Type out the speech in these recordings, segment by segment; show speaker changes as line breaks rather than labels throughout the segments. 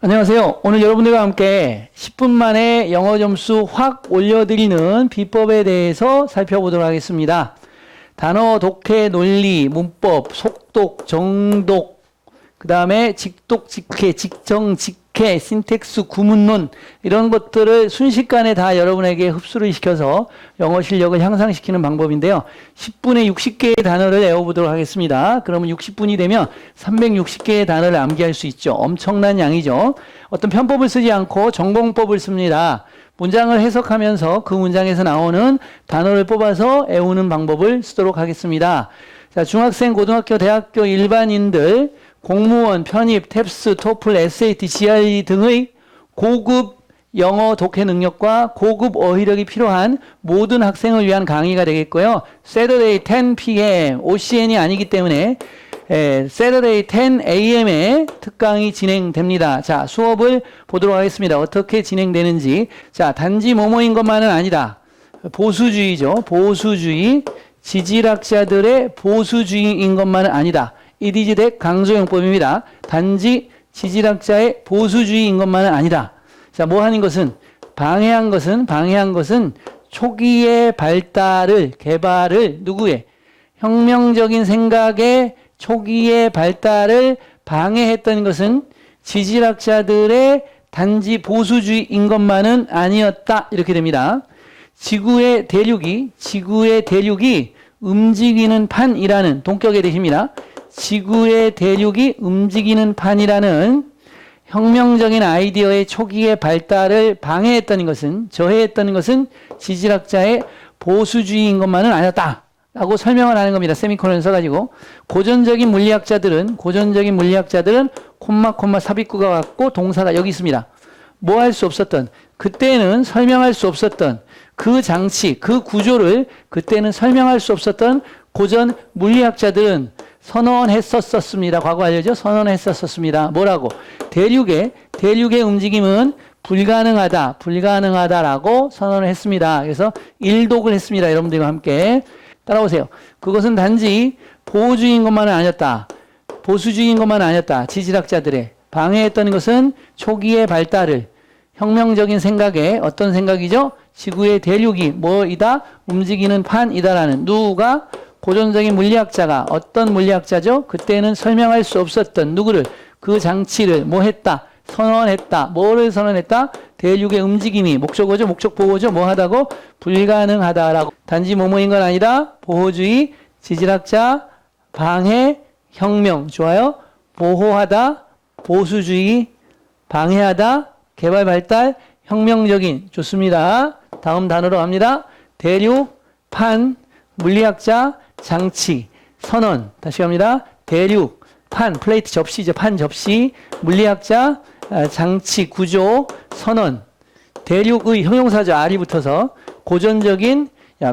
안녕하세요. 오늘 여러분들과 함께 10분 만에 영어 점수 확 올려드리는 비법에 대해서 살펴보도록 하겠습니다. 단어 독해, 논리, 문법, 속독, 정독, 그 다음에 직독, 직해, 직정, 직해, 신텍스, 구문론 이런 것들을 순식간에 다 여러분에게 흡수를 시켜서 영어 실력을 향상시키는 방법인데요. 10분에 60개의 단어를 외워보도록 하겠습니다. 그러면 60분이 되면 360개의 단어를 암기할 수 있죠. 엄청난 양이죠. 어떤 편법을 쓰지 않고 전공법을 씁니다. 문장을 해석하면서 그 문장에서 나오는 단어를 뽑아서 외우는 방법을 쓰도록 하겠습니다. 자, 중학생, 고등학교, 대학교 일반인들, 공무원, 편입, 탭스, 토플, SAT, GRE 등의 고급 영어 독해 능력과 고급 어휘력이 필요한 모든 학생을 위한 강의가 되겠고요. Saturday 10 p.m. OCN이 아니기 때문에 Saturday 10 a.m.에 특강이 진행됩니다. 자, 수업을 보도록 하겠습니다. 어떻게 진행되는지. 자, 단지 뭐뭐인 것만은 아니다. 보수주의죠. 보수주의. 지질학자들의 보수주의인 것만은 아니다. It is that 강조용법입니다. 단지 지질학자의 보수주의인 것만은 아니다. 자, 뭐 하는 것은? 방해한 것은 초기의 발달을, 개발을 누구의? 혁명적인 생각의 초기의 발달을 방해했던 것은 지질학자들의 단지 보수주의인 것만은 아니었다. 이렇게 됩니다. 지구의 대륙이 움직이는 판이라는 동격에 되십니다. 지구의 대륙이 움직이는 판이라는 혁명적인 아이디어의 초기의 발달을 방해했던 것은, 저해했던 것은 지질학자의 보수주의인 것만은 아니었다. 라고 설명을 하는 겁니다. 세미콜론을 써가지고. 고전적인 물리학자들은 콤마 삽입구가 왔고 동사가 여기 있습니다. 뭐 할 수 없었던, 그때는 설명할 수 없었던 그 장치, 그 구조를 그때는 설명할 수 없었던 고전 물리학자들은 선언했었습니다. 과거 알려죠? 선언했었습니다. 뭐라고? 대륙의 움직임은 불가능하다라고 선언을 했습니다. 그래서 일독을 했습니다. 여러분들과 함께 따라오세요. 그것은 단지 보수주의인 것만은 아니었다. 지질학자들의 방해했던 것은 초기의 발달을, 혁명적인 생각에, 어떤 생각이죠? 지구의 대륙이 뭐이다? 움직이는 판이다라는, 누가? 고전적인 물리학자가, 어떤 물리학자죠? 그때는 설명할 수 없었던 누구를? 그 장치를 뭐 했다? 선언했다. 뭐를 선언했다? 대륙의 움직임이, 목적어죠? 목적보호죠? 뭐 하다고? 불가능하다라고. 단지 뭐뭐인 건 아니다. 보호주의, 지질학자, 방해, 혁명. 좋아요? 보호하다, 보수주의, 방해하다, 개발 발달, 혁명적인. 좋습니다. 다음 단어로 갑니다. 대륙, 판, 물리학자, 장치, 선언. 다시 갑니다. 대륙, 판, 플레이트 접시죠. 판 접시, 물리학자, 장치, 구조, 선언. 대륙의 형용사죠. R이 붙어서. 고전적인,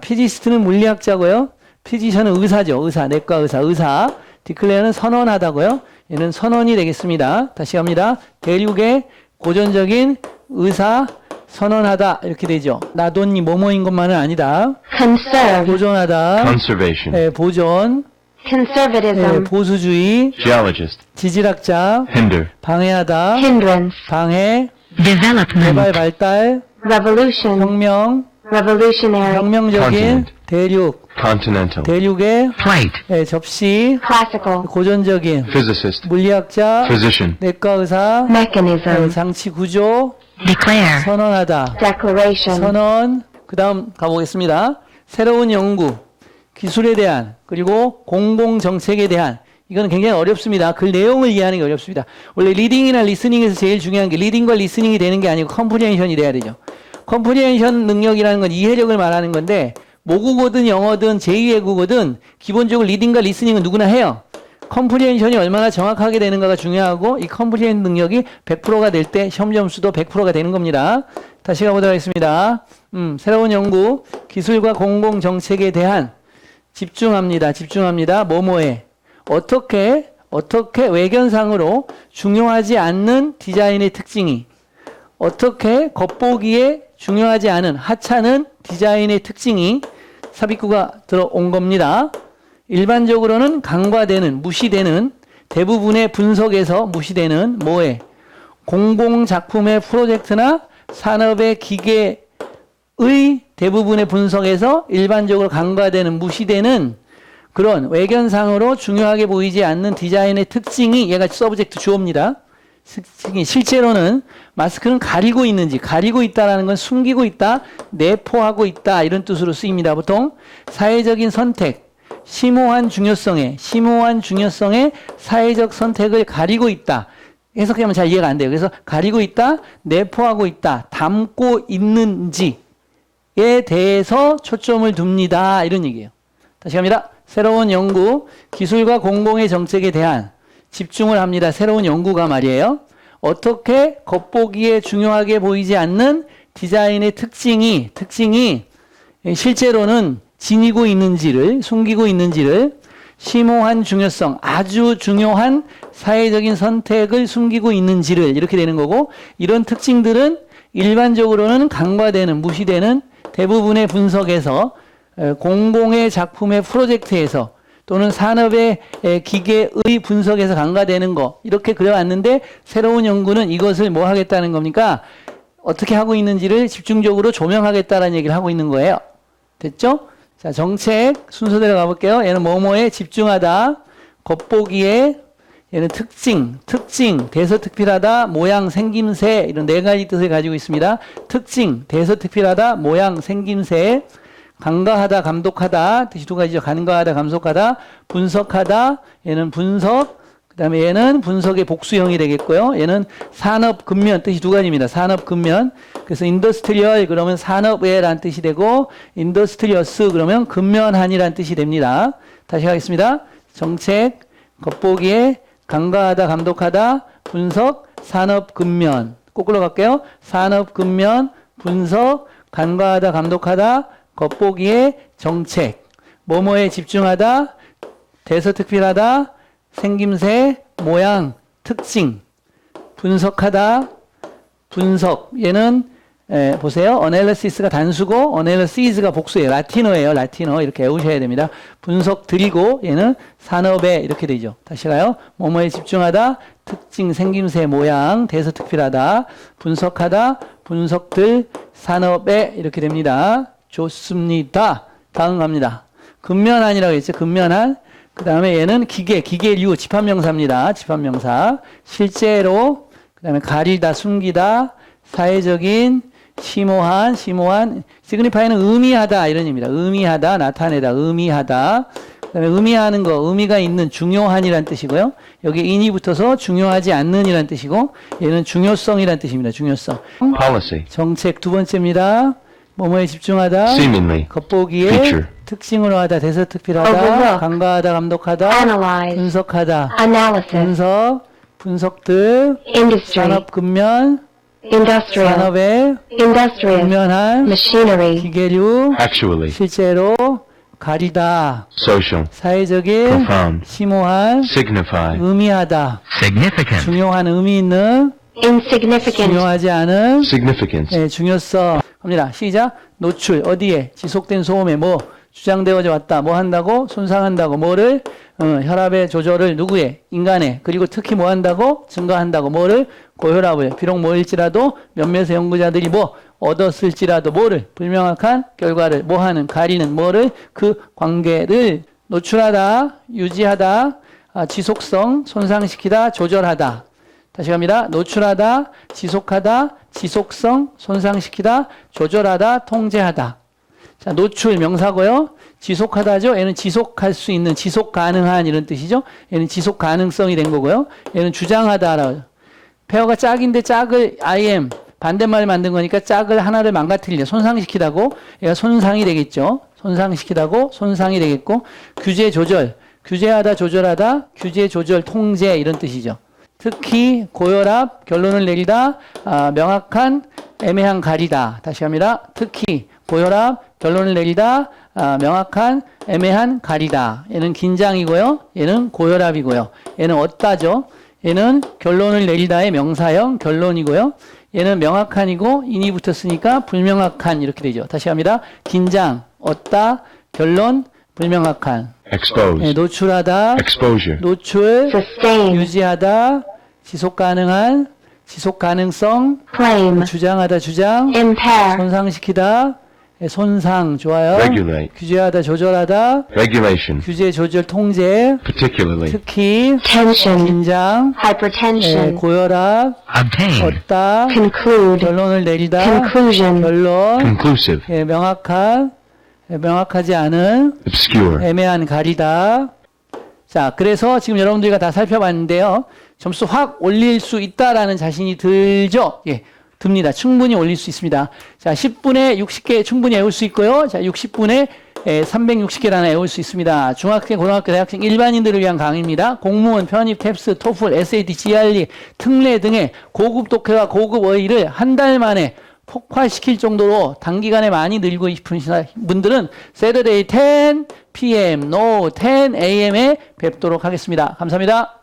피지스트는 물리학자고요. 피지션은 의사죠. 내과 의사. 디클레어는 선언하다고요. 얘는 선언이 되겠습니다. 다시 갑니다. 대륙의 고전적인 의사, 선언하다 이렇게 되죠. 나돈이 뭐뭐인 것만은 아니다.
Conserve.
보존하다.
Conservation.
보존.
Conservatism.
보수주의.
Geologist.
지질학자.
Hinder.
방해하다.
Hindrance.
방해.
Development.
개발 발달.
Revolution.
혁명.
Revolutionary.
혁명적인.
Continent.
대륙.
Continental.
대륙의
Plate.
접시.
Classical.
고전적인.
Physicist.
물리학자.
Physician.
내과 의사.
Mechanism.
장치 구조.
Declare.
선언하다.
Declaration.
선언. 그 다음 가보겠습니다. 새로운 연구, 기술에 대한, 그리고 공공정책에 대한. 이건 굉장히 어렵습니다. 그 내용을 이해하는 게 어렵습니다. 원래 리딩이나 리스닝에서 제일 중요한 게 리딩과 리스닝이 되는 게 아니고 컴프리hen션이 돼야 되죠. 컴프리hen션 능력이라는 건 이해력을 말하는 건데, 모국어든 영어든 제2외국어든 기본적으로 리딩과 리스닝은 누구나 해요. 컴프리hen션이 얼마나 정확하게 되는가가 중요하고, 이 컴프리헨 능력이 100%가 될 때 시험 점수도 100%가 되는 겁니다. 다시 가보도록 하겠습니다. 새로운 연구, 기술과 공공정책에 대한 집중합니다. 뭐뭐에. 어떻게 외견상으로 중요하지 않는 디자인의 특징이, 어떻게 겉보기에 중요하지 않은 하찮은 디자인의 특징이 삽입구가 들어온 겁니다. 일반적으로는 간과되는, 무시되는, 대부분의 분석에서 무시되는 뭐에? 공공작품의 프로젝트나 산업의 기계의 대부분의 분석에서 일반적으로 간과되는 무시되는 그런 외견상으로 중요하게 보이지 않는 디자인의 특징이 얘가 서브젝트 주어입니다. 특징이 실제로는 마스크는 가리고 있는지, 가리고 있다라는 건 숨기고 있다, 내포하고 있다 이런 뜻으로 쓰입니다. 보통 사회적인 선택, 심오한 중요성의 사회적 선택을 가리고 있다. 해석하면 잘 이해가 안 돼요. 그래서 가리고 있다, 내포하고 있다, 담고 있는지에 대해서 초점을 둡니다. 이런 얘기예요. 다시 갑니다. 새로운 연구, 기술과 공공의 정책에 대한 집중을 합니다. 새로운 연구가 말이에요. 어떻게 겉보기에 중요하게 보이지 않는 디자인의 특징이 실제로는 지니고 있는지를, 숨기고 있는지를, 심오한 중요성, 아주 중요한 사회적인 선택을 숨기고 있는지를 이렇게 되는 거고, 이런 특징들은 일반적으로는 간과되는, 무시되는 대부분의 분석에서 공공의 작품의 프로젝트에서 또는 산업의 기계의 분석에서 간과되는 거 이렇게 그려왔는데, 새로운 연구는 이것을 뭐 하겠다는 겁니까? 어떻게 하고 있는지를 집중적으로 조명하겠다는 얘기를 하고 있는 거예요. 됐죠? 자, 정책 순서대로 가볼게요. 얘는 뭐뭐에 집중하다, 겉보기에, 얘는 특징, 대서특필하다, 모양, 생김새 이런 네 가지 뜻을 가지고 있습니다. 특징, 대서특필하다, 모양, 생김새, 간과하다, 감독하다 뜻이 두 가지죠. 간과하다, 감독하다, 분석하다, 얘는 분석, 그 다음에 얘는 분석의 복수형이 되겠고요. 얘는 산업 근면 뜻이 두 가지입니다. 산업 근면. 그래서 인더스트리얼 그러면 산업의라는 뜻이 되고, 인더스트리어스 그러면 근면한이라는 뜻이 됩니다. 다시 하겠습니다. 정책, 겉보기에, 간과하다, 감독하다, 분석, 산업 근면. 거꾸로 갈게요. 산업 근면, 분석, 간과하다, 감독하다, 겉보기에, 정책. 뭐뭐에 집중하다, 대서특필하다, 생김새, 모양, 특징, 분석하다, 분석. 얘는 보세요. analysis가 단수고 analysis가 복수예요. 라틴어예요. 라틴어. 이렇게 외우셔야 됩니다. 분석 드리고 얘는 산업에 이렇게 되죠. 다시 가요. 뭐뭐에 집중하다, 특징, 생김새, 모양, 대서특필하다, 분석하다, 분석들, 산업에 이렇게 됩니다. 좋습니다. 다음 갑니다. 근면한이라고 했죠. 근면한. 그 다음에 얘는 기계류, 집합명사입니다. 집합명사. 실제로, 그 다음에 가리다, 숨기다, 사회적인, 심오한, signify는 의미하다, 이런 의미입니다. 의미하다, 나타내다, 의미하다. 그 다음에 의미하는 거, 의미가 있는, 중요한이란 뜻이고요. 여기 in이 붙어서 중요하지 않는이란 뜻이고, 얘는 중요성이란 뜻입니다. 중요성.
Policy.
정책 두 번째입니다. 뭐뭐에 집중하다,
Seemingly.
겉보기에,
Feature.
특징으로 하다, 대서특필하다,
Overlook.
간과하다, 감독하다,
Analyze.
분석하다,
Analysis.
분석들,
Industry.
산업 근면,
Industrial.
산업의
Industrious.
근면한,
Machinery.
기계류,
Actually.
실제로, 가리다,
Social.
사회적인,
Profound.
심오한,
Signify.
의미하다,
Significant.
중요한 의미 있는,
Insignificant.
중요하지 않은,
Significance.
중요성. 갑니다. 시작. 노출. 어디에? 지속된 소음에 뭐 주장되어져 왔다. 뭐 한다고? 손상한다고. 뭐를? 혈압의 조절을 누구의? 인간의. 그리고 특히 뭐 한다고? 증가한다고. 뭐를? 고혈압을. 비록 뭐일지라도 몇몇의 연구자들이 뭐 얻었을지라도 뭐를? 불명확한 결과를 뭐 하는? 가리는 뭐를? 그 관계를 노출하다, 유지하다, 지속성, 손상시키다, 조절하다. 다시 갑니다. 노출하다, 지속하다, 지속성, 손상시키다, 조절하다, 통제하다. 자, 노출 명사고요. 지속하다죠. 얘는 지속할 수 있는, 지속 가능한 이런 뜻이죠. 얘는 지속 가능성이 된 거고요. 얘는 주장하다라고. 페어가 짝인데 짝을 IM 반대말 만든 거니까 짝을 하나를 망가뜨리려 손상시키다고 얘가 손상이 되겠죠. 손상시키다고 손상이 되겠고, 규제 조절, 규제하다, 조절하다, 규제 조절, 통제 이런 뜻이죠. 특히 고혈압, 결론을 내리다, 명확한, 애매한 가리다. 다시 합니다. 특히 고혈압, 결론을 내리다, 명확한, 애매한 가리다. 얘는 긴장이고요. 얘는 고혈압이고요. 얘는 얻다죠. 얘는 결론을 내리다의 명사형 결론이고요. 얘는 명확한이고 인이 붙었으니까 불명확한 이렇게 되죠. 다시 합니다. 긴장, 얻다, 결론, 불명확한.
Expose.
노출하다,
Exposure.
노출,
Sustain.
유지하다, 지속 가능한, 지속 가능성,
claim,
주장하다 주장,
impair,
손상시키다, 손상 좋아요.
Regulate.
규제하다 조절하다,
Regulation.
규제 조절 통제,
Particularly.
특히
tension,
긴장,
hypertension,
고혈압,
Obtain.
얻다,
conclude,
결론을 내리다,
conclusion,
결론,
Conclusive.
명확하지 않은,
Obscure.
애매한 가리다. 자, 그래서 지금 여러분들과 다 살펴봤는데요. 점수 확 올릴 수 있다라는 자신이 들죠? 예, 듭니다. 충분히 올릴 수 있습니다. 자, 10분에 60개 충분히 외울 수 있고요. 자, 60분에 360개라나 외울 수 있습니다. 중학생, 고등학교, 대학생, 일반인들을 위한 강의입니다. 공무원, 편입, 캡스, 토플, SAT, GRE, 특례 등의 고급 독해와 고급 어휘를 한 달 만에 폭발시킬 정도로 단기간에 많이 늘고 싶은 분들은 Saturday 10 p.m. No 10 a.m.에 뵙도록 하겠습니다. 감사합니다.